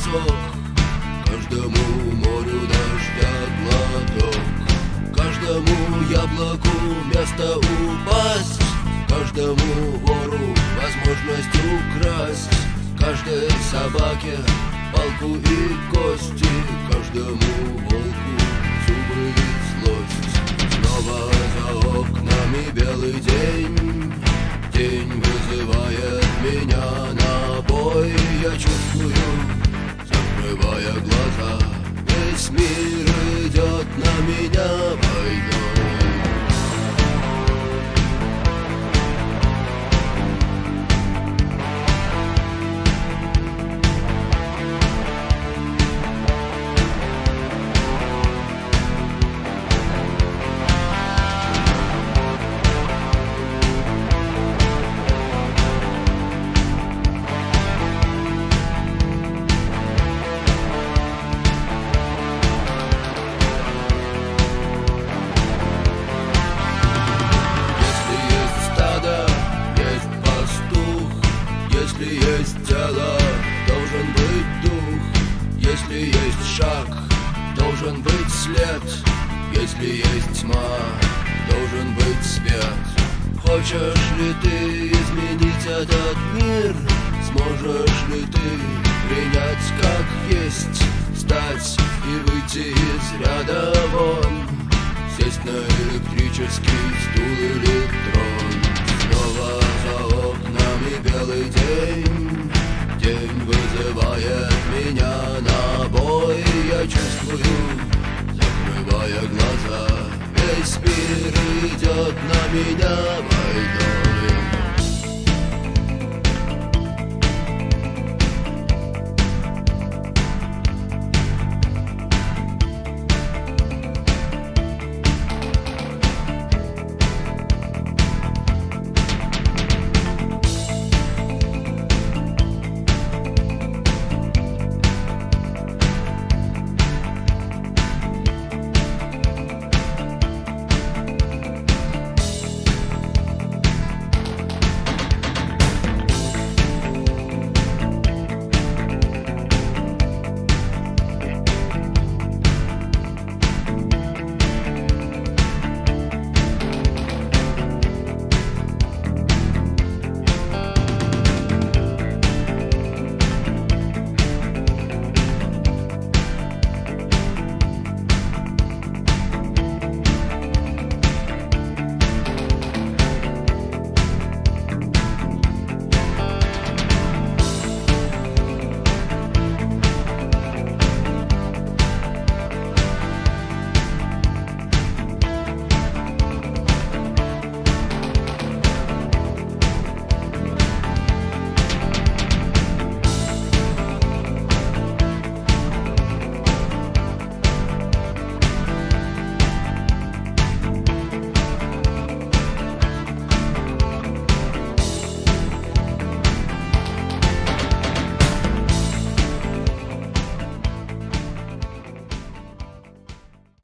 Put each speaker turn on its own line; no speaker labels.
песок, каждому морю дождя глоток, каждому яблоку место упасть, каждому вору возможность украсть, каждой собаке палку и кости, каждому волку зубы и злость. Снова за окнами белый день, день вызывает меня на бой. Я чувствую, закрывая глаза, весь мир идет на меня войной. Если есть тело, должен быть дух. Если есть шаг, должен быть след. Если есть тьма, должен быть свет. Хочешь ли ты изменить этот мир? Сможешь ли ты принять как есть? Встать и выйти из ряда вон, сесть на электрический стул или трон. Снова за окнами белый день, день вызывает меня на бой. Я чувствую, закрывая глаза, весь мир идет на меня войной.